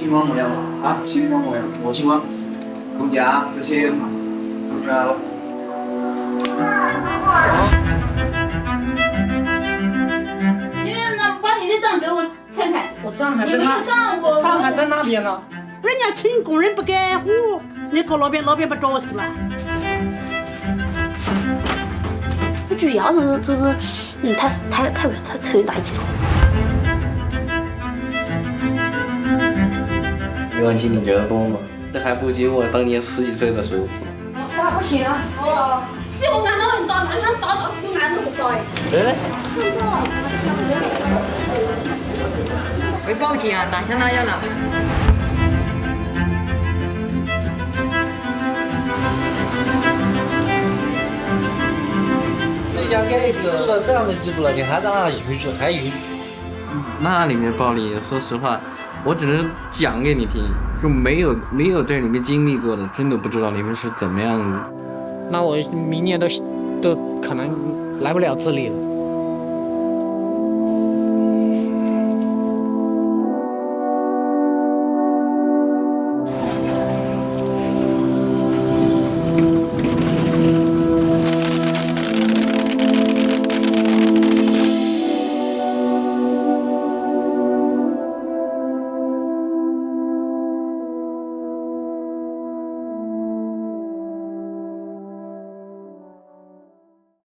情况没有啊？情况没有，没情况。公家这些，你那把你的账给我看看。我账还你没有在那，账，我账还在那边呢。人家请工人不干活，你搁那边不找死了？我觉得要是就是，他抽大几头。17000你觉得多吗？这还不及我当年10几岁的时候做。那不行啊！哦，只有俺那很大，那俺大倒是挺俺都不高哎。会报警啊，哪像那样的。这家改革做到这样的地步了，你还让他允许，还允许？那里面暴力，说实话，我只能讲给你听，就没有在里面经历过的，真的不知道里面是怎么样的。那我明年都可能来不了这里了。